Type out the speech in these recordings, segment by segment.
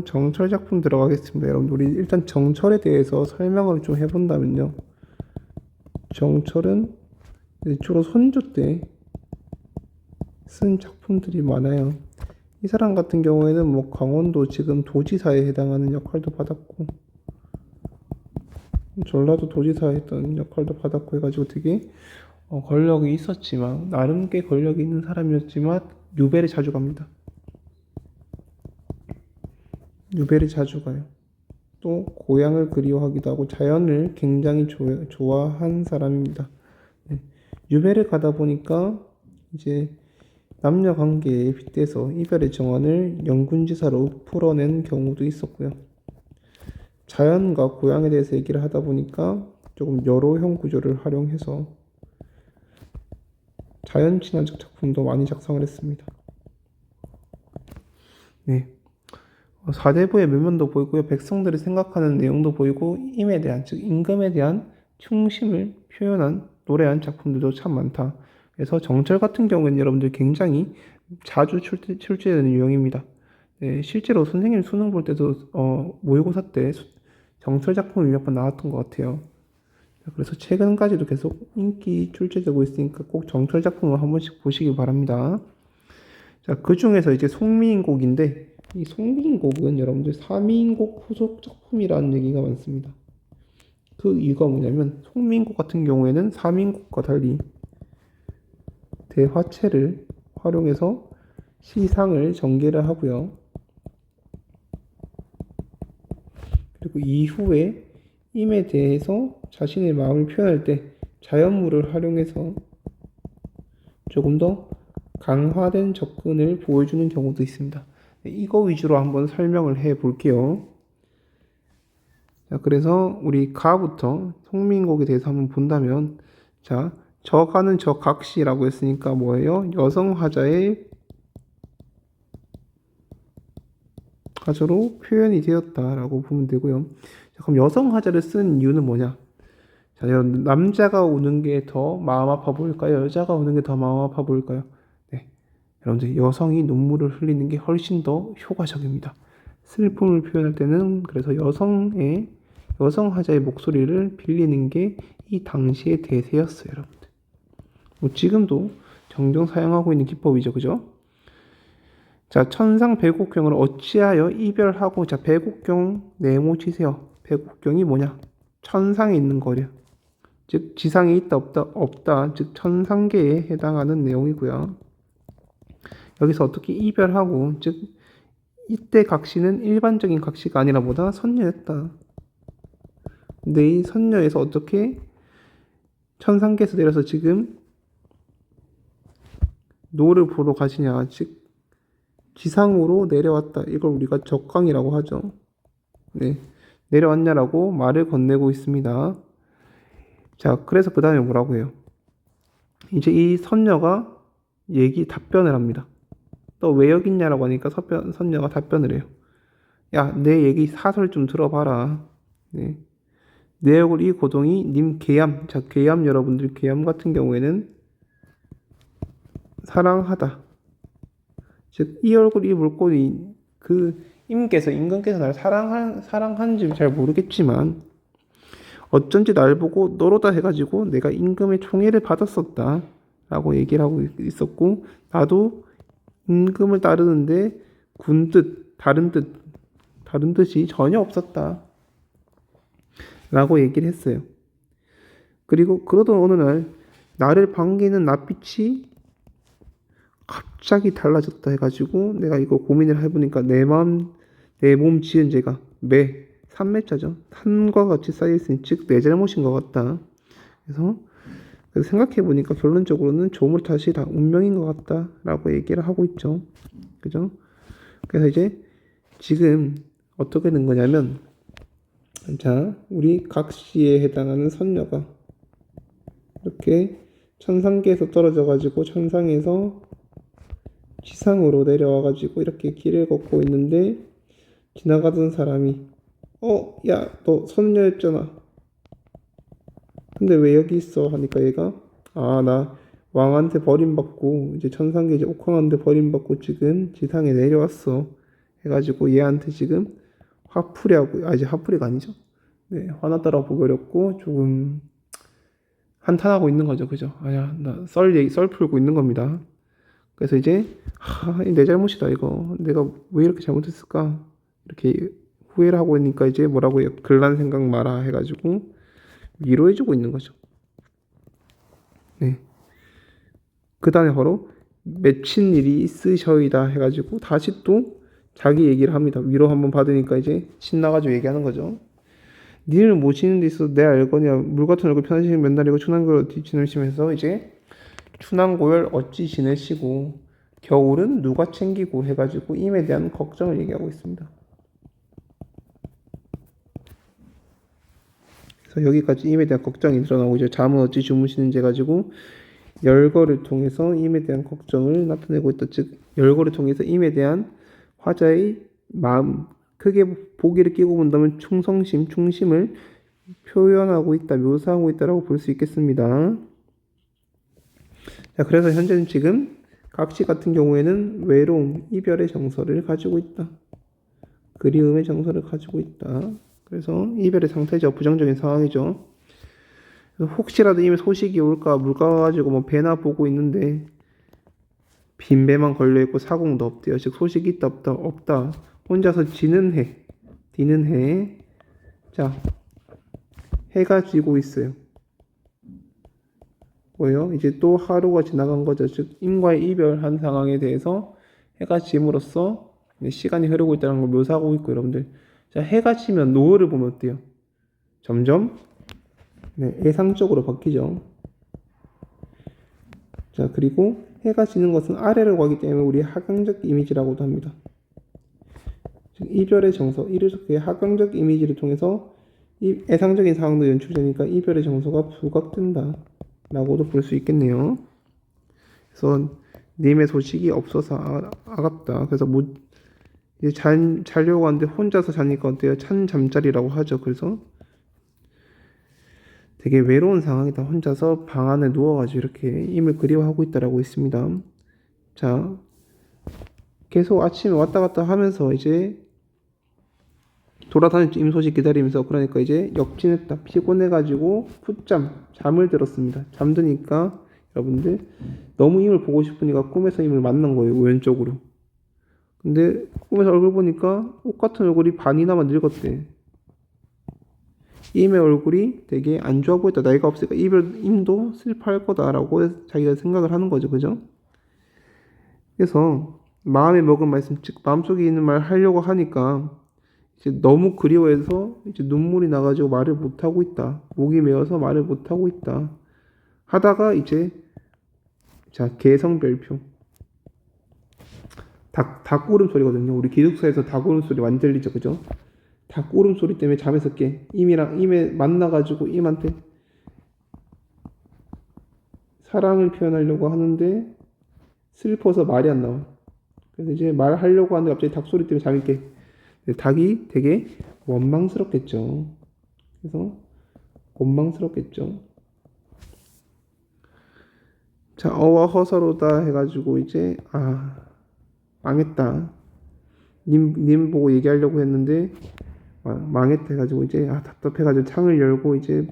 정철 작품 들어가겠습니다. 여러분, 우리 일단 정철에 대해서 설명을 좀 해본다면요. 정철은 주로 선조 때 쓴 작품들이 많아요. 이 사람 같은 경우에는 뭐 강원도 지금 도지사에 해당하는 역할도 받았고, 전라도 도지사에 했던 역할도 받았고 해가지고 되게 권력이 있었지만, 나름 꽤 권력이 있는 사람이었지만 유배를 자주 갑니다. 유배를 자주 가요. 또 고향을 그리워하기도 하고 자연을 굉장히 좋아한 사람입니다. 네. 유배를 가다 보니까 이제 남녀 관계에 빗대서 이별의 정환을 영군지사로 풀어낸 경우도 있었고요. 자연과 고향에 대해서 얘기를 하다 보니까 조금 여로형 구조를 활용해서 자연 친화적 작품도 많이 작성을 했습니다. 네. 사대부의 면면도 보이고요. 백성들이 생각하는 내용도 보이고 임에 대한, 즉 임금에 대한 충심을 표현한 노래한 작품들도 참 많다. 그래서 정철 같은 경우에는 여러분들 굉장히 자주 출제되는 유형입니다. 네, 실제로 선생님 수능 볼 때도 모의고사 때 정철 작품이 몇 번 나왔던 것 같아요. 그래서 최근까지도 계속 인기 출제되고 있으니까 꼭 정철 작품을 한 번씩 보시기 바랍니다. 자, 그 중에서 이제 송미인곡인데, 이 송미인곡은 여러분들 사미인곡 후속 작품이라는 얘기가 많습니다. 그 이유가 뭐냐면, 송미인곡 같은 경우에는 사미인곡과 달리 대화체를 활용해서 시상을 전개를 하고요. 그리고 이후에 임에 대해서 자신의 마음을 표현할 때 자연물을 활용해서 조금 더 강화된 접근을 보여주는 경우도 있습니다. 이거 위주로 한번 설명을 해 볼게요. 자, 그래서 우리 가부터 송민곡에 대해서 한번 본다면, 자, 저가는 저 각시라고 했으니까 뭐예요? 여성 화자의 가저로 표현이 되었다라고 보면 되고요. 자, 그럼 여성 화자를 쓴 이유는 뭐냐? 자, 여러분, 남자가 우는 게 더 마음 아파 보일까요? 여자가 우는 게 더 마음 아파 보일까요? 네, 여러분들 여성이 눈물을 흘리는 게 훨씬 더 효과적입니다. 슬픔을 표현할 때는 그래서 여성 화자의 목소리를 빌리는 게 이 당시의 대세였어요, 여러분들. 뭐 지금도 종종 사용하고 있는 기법이죠, 그죠? 자, 천상 배곡경을 어찌하여 이별하고, 자, 배곡경 네모 치세요. 배곡경이 뭐냐? 천상에 있는 거려. 즉 지상에 있다 없다, 즉 천상계에 해당하는 내용이고요. 여기서 어떻게 이별하고, 즉 이때 각시는 일반적인 각시가 아니라 보다 선녀였다. 근데 이 선녀에서 어떻게 천상계에서 내려서 지금 노를 보러 가시냐, 즉 지상으로 내려왔다. 이걸 우리가 적강이라고 하죠. 네, 내려왔냐라고 말을 건네고 있습니다. 자, 그래서 그 다음에 뭐라고 해요? 이제 이 선녀가 답변을 합니다. 너 왜 여기 있냐라고 하니까 선녀가 답변을 해요. 야, 내 얘기 사설 좀 들어봐라. 네. 내 얼굴 이 고동이 님 계암. 자, 계암 여러분들, 계암 같은 경우에는 사랑하다. 즉, 이 얼굴 이 물고기, 임금께서 날 사랑하는지 잘 모르겠지만 어쩐지 날 보고 너로다 해가지고 내가 임금의 총애를 받았었다 라고 얘기를 하고 있었고, 나도 임금을 따르는데 다른 뜻이 전혀 없었다 라고 얘기를 했어요. 그리고 그러던 어느 날 나를 반기는 낯빛이 갑자기 달라졌다 해가지고 내가 이거 고민을 해보니까 내 몸 지은 죄가 산매자죠. 산과 같이 쌓여있으니 즉 내 잘못인 것 같다. 그래서 생각해보니까 결론적으로는 조물 탓이 다 운명인 것 같다라고 얘기를 하고 있죠. 그죠? 그래서 이제 지금 어떻게 된 거냐면, 자, 우리 각시에 해당하는 선녀가 이렇게 천상계에서 떨어져가지고 천상에서 지상으로 내려와가지고 이렇게 길을 걷고 있는데, 지나가던 사람이 야, 너 선녀였잖아. 근데 왜 여기 있어? 하니까 얘가 나 왕한테 버림받고 이제 천상계 이제 옥황한테 버림받고 지금 지상에 내려왔어 해가지고 얘한테 지금 화풀이하고, 이제 화풀이가 아니죠. 네, 화났다라고 보기 어렵고 조금 한탄하고 있는 거죠. 그죠? 아야, 나 썰 풀고 있는 겁니다. 그래서 이제 내 잘못이다 이거. 내가 왜 이렇게 잘못했을까? 이렇게 후회를 하고 있으니까 이제 뭐라고 해요? 글난 생각 마라 해가지고 위로해주고 있는 거죠. 네. 그 다음에 바로 맺힌 일이 있으셔이다 해가지고 다시 또 자기 얘기를 합니다. 위로 한번 받으니까 이제 신나가지고 얘기하는 거죠. 니를 모시는 데 있어서 내 알거냐 물 같은 얼굴 편하시는 맨날이고 춘향고열 어찌 지내시면서 이제 춘향고열 어찌 지내시고 겨울은 누가 챙기고 해가지고 임에 대한 걱정을 얘기하고 있습니다. 그래서 여기까지 임에 대한 걱정이 드러나고 이제 잠은 어찌 주무시는지 해가지고 열거를 통해서 임에 대한 걱정을 나타내고 있다. 즉 열거를 통해서 임에 대한 화자의 마음, 크게 보기를 끼고 본다면 충성심, 충심을 표현하고 있다, 묘사하고 있다라고 볼 수 있겠습니다. 자, 그래서 현재는 지금 각시 같은 경우에는 외로움, 이별의 정서를 가지고 있다. 그리움의 정서를 가지고 있다. 그래서 이별의 상태죠. 부정적인 상황이죠. 혹시라도 이미 소식이 올까 물가가지고 뭐 배나 보고 있는데 빈 배만 걸려있고 사공도 없대요. 즉 소식이 있다 없다 없다. 혼자서 지는 해, 디는 해. 자, 해가 지고 있어요. 뭐예요? 이제 또 하루가 지나간 거죠. 즉 임과의 이별한 상황에 대해서 해가 짐으로써 시간이 흐르고 있다는 걸 묘사하고 있고 여러분들. 자, 해가 지면 노을을 보면 어때요? 점점 예상적으로 바뀌죠. 자, 그리고 해가 지는 것은 아래로 가기 때문에 우리 하강적 이미지라고도 합니다. 즉 이별의 정서, 이렇게 하강적 이미지를 통해서 이 예상적인 상황도 연출되니까 이별의 정서가 부각된다 라고도 볼 수 있겠네요. 그래서 님의 소식이 없어서 아깝다. 그래서 이제 자려고 하는데 혼자서 자니까 어때요? 찬 잠자리라고 하죠. 그래서 되게 외로운 상황이다. 혼자서 방 안에 누워가지고 이렇게 임을 그리워하고 있다라고 있습니다. 자, 계속 아침에 왔다 갔다 하면서 이제 돌아다녔죠. 임 소식 기다리면서. 그러니까 이제 역진했다. 피곤해가지고 잠을 들었습니다. 잠드니까 여러분들 너무 임을 보고 싶으니까 꿈에서 임을 만난 거예요. 우연적으로. 근데 꿈에서 얼굴 보니까 똑같은 얼굴이 반이나마 늙었대. 임의 얼굴이 되게 안 좋아 보였다. 나이가 없으니까 임도 슬퍼할 거다라고 자기가 생각을 하는 거죠. 그죠? 그래서 마음에 먹은 말씀, 즉 마음속에 있는 말 하려고 하니까 이제 너무 그리워해서 이제 눈물이 나가지고 말을 못 하고 있다. 목이 메어서 말을 못 하고 있다. 하다가 이제 자, 개성별표. 닭 울음소리거든요. 우리 기숙사에서 닭 울음소리 많이 들리죠. 그죠? 닭 울음소리 때문에 잠에서 깨. 임에 만나가지고 임한테 사랑을 표현하려고 하는데 슬퍼서 말이 안 나와. 그래서 이제 말하려고 하는데 갑자기 닭 소리 때문에 잠이 깨. 닭이 되게 원망스럽겠죠. 그래서 원망스럽겠죠. 자, 어와 허서로다 해가지고 이제 망했다. 님 보고 얘기하려고 했는데 망했다 해가지고 이제 답답해가지고 창을 열고 이제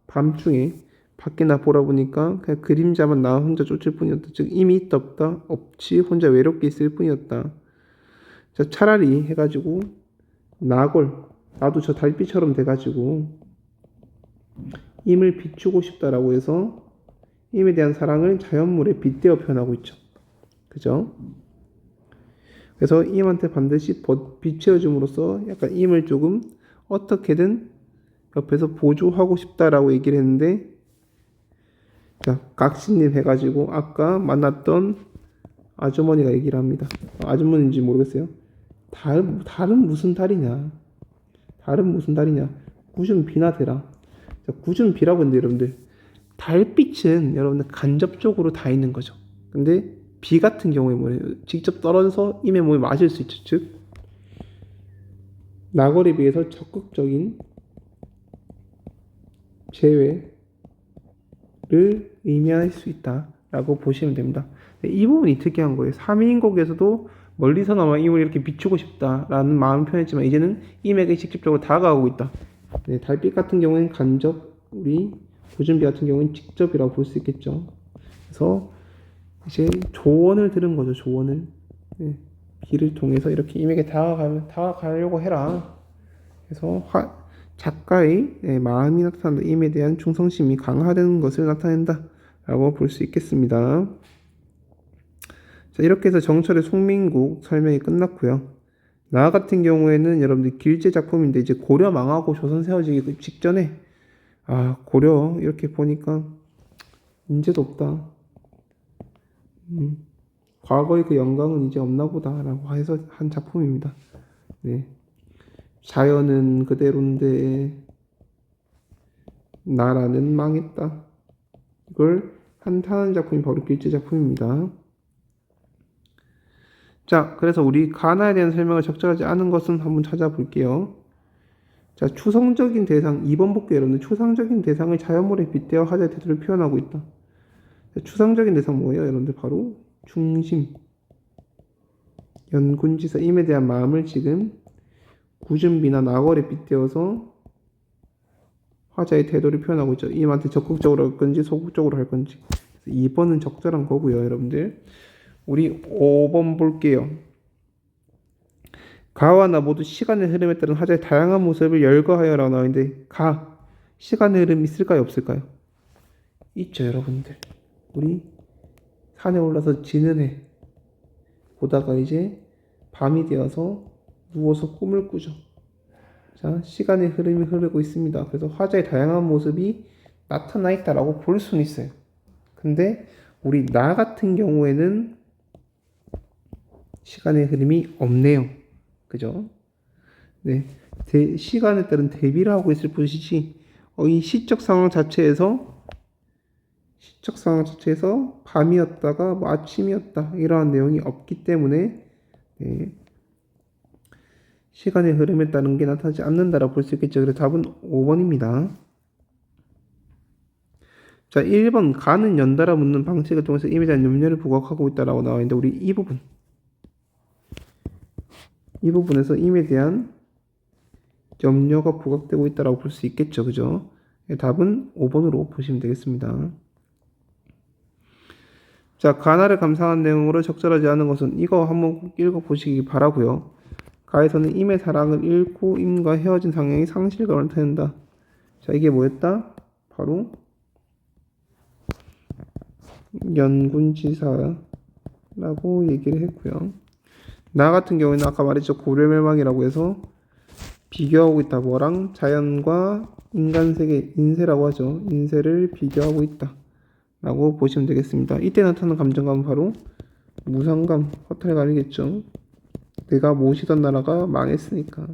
밤중에 밖에 나 보라 보니까 그냥 그림자만 나 혼자 쫓을 뿐이었다. 즉 임이 있다 없다 없지 혼자 외롭게 있을 뿐이었다. 자, 차라리 해가지고 나도 저 달빛처럼 돼가지고 임을 비추고 싶다라고 해서 임에 대한 사랑을 자연물에 빗대어 표현하고 있죠. 그죠? 그래서 임한테 반드시 비춰줌으로써 약간 임을 조금 어떻게든 옆에서 보조하고 싶다라고 얘기를 했는데, 자, 각신님 해가지고 아까 만났던 아주머니가 얘기를 합니다. 아주머니인지 모르겠어요. 달은 무슨 달이냐? 달은 무슨 달이냐? 굳은 비나 대라. 자, 굳은 비라고 했는데 여러분들 달빛은 여러분들 간접적으로 다 있는 거죠. 근데 비 같은 경우에 뭐예요? 직접 떨어져서 임의 몸에 맞을 수 있죠. 즉 낙월에 비해서 적극적인 재회를 의미할 수 있다라고 보시면 됩니다. 이 부분이 특이한 거예요. 3인곡에서도 멀리서나마 임을 이렇게 비추고 싶다라는 마음을 표현했지만 이제는 임에게 직접적으로 다가가고 있다. 네, 달빛 같은 경우에는 간접, 우리 고준비 같은 경우는 직접이라고 볼 수 있겠죠. 그래서 이제 조언을 들은 거죠. 조언을. 네, 비를 통해서 이렇게 임에게 다가가려고 해라. 그래서 작가의 마음이 나타난다. 임에 대한 충성심이 강화되는 것을 나타낸다 라고 볼 수 있겠습니다. 자, 이렇게 해서 정철의 송민국 설명이 끝났고요. 나 같은 경우에는 여러분들 길제 작품인데 이제 고려 망하고 조선 세워지기 직전에 고려 이렇게 보니까 인재도 없다. 과거의 그 영광은 이제 없나 보다라고 해서 한 작품입니다. 네. 자연은 그대로인데 나라는 망했다. 이걸 한탄한 작품이 바로 길제 작품입니다. 자, 그래서 우리 가나에 대한 설명을 적절하지 않은 것은 한번 찾아볼게요. 자, 추상적인 대상 2번 볼게요. 여러분들 추상적인 대상을 자연물에 빗대어 하자의 태도를 표현하고 있다. 자, 추상적인 대상 뭐예요? 여러분들 바로 중심, 연군지사, 임에 대한 마음을 지금 구준비나 나월에 빗대어서 화자의 태도를 표현하고 있죠. 임한테 적극적으로 할 건지 소극적으로 할 건지. 2번은 적절한 거고요, 여러분들. 우리 5번 볼게요. 가와 나 모두 시간의 흐름에 따른 화자의 다양한 모습을 열거하여라고 나와있는데 시간의 흐름이 있을까요, 없을까요? 있죠, 여러분들. 우리 산에 올라서 지는 해 보다가 이제 밤이 되어서 누워서 꿈을 꾸죠. 자, 시간의 흐름이 흐르고 있습니다. 그래서 화자의 다양한 모습이 나타나 있다라고 볼 수는 있어요. 근데 우리 나 같은 경우에는 시간의 흐름이 없네요. 그죠? 네. 시간에 따른 대비를 하고 있을 뿐이지, 이 시적 상황 자체에서 밤이었다가 뭐 아침이었다 이러한 내용이 없기 때문에 네, 시간의 흐름에 따른 게 나타나지 않는다라고 볼 수 있겠죠. 그래서 답은 5번입니다. 자, 1번 가는 연달아 묻는 방식을 통해서 임에 대한 염려를 부각하고 있다라고 나와 있는데 우리 이 부분에서 임에 대한 염려가 부각되고 있다라고 볼 수 있겠죠. 그죠? 답은 5번으로 보시면 되겠습니다. 자, 가나를 감상한 내용으로 적절하지 않은 것은 이거 한번 읽어보시기 바라고요. 가에서는 임의 사랑을 잃고 임과 헤어진 상황이 상실감을 나타낸다. 자, 이게 뭐였다? 바로 연군지사라고 얘기를 했고요. 나 같은 경우에는 아까 말했죠. 고려멸망이라고 해서 비교하고 있다. 뭐랑? 자연과 인간세계, 인세라고 하죠. 인세를 비교하고 있다 라고 보시면 되겠습니다. 이때 나타나는 감정감은 바로 무상감, 허탈감이겠죠. 내가 모시던 나라가 망했으니까.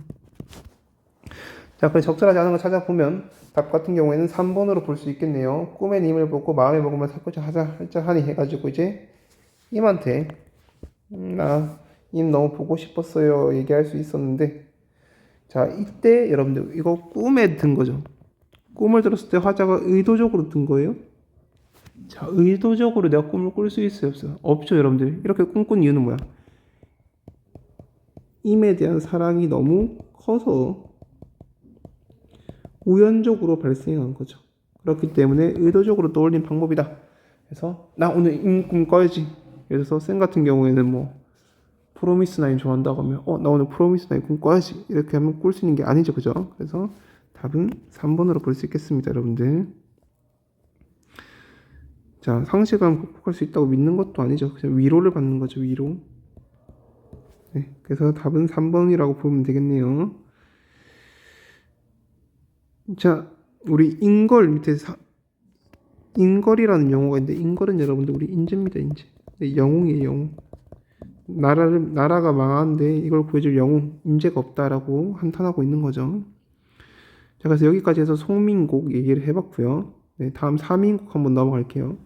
자, 그래서 적절하지 않은 걸 찾아보면 답 같은 경우에는 3번으로 볼 수 있겠네요. 꿈의 님을 보고 마음에 먹으면 살고자 하니 해가지고 이제 임한테 나 임 너무 보고 싶었어요 얘기할 수 있었는데, 자, 이때 여러분들 이거 꿈에 든 거죠. 꿈을 들었을 때 화자가 의도적으로 든 거예요. 자, 의도적으로 내가 꿈을 꿀 수 있어요, 없어요? 없죠, 여러분들. 이렇게 꿈꾼 이유는 뭐야? 임에 대한 사랑이 너무 커서 우연적으로 발생한 거죠. 그렇기 때문에 의도적으로 떠올린 방법이다. 그래서 나 오늘 임 꿈 꿔야지. 그래서 쌤 같은 경우에는 뭐 프로미스 나인 좋아한다고 하면 나 오늘 프로미스 나인 꿈 꿔야지. 이렇게 하면 꿀 수 있는 게 아니죠, 그죠? 그래서 답은 3번으로 볼 수 있겠습니다, 여러분들. 자, 상실감 극복할 수 있다고 믿는 것도 아니죠. 그냥 위로를 받는 거죠, 위로. 네, 그래서 답은 3번이라고 보면 되겠네요. 자, 우리 인걸 밑에 인걸이라는 용어가 있는데, 인걸은 여러분들 우리 인재입니다, 인재. 네, 영웅이에요, 영웅. 나라가 망하는데 이걸 구해줄 영웅, 인재가 없다라고 한탄하고 있는 거죠. 자, 그래서 여기까지 해서 송민국 얘기를 해봤고요. 네, 다음 3인국 한번 넘어갈게요.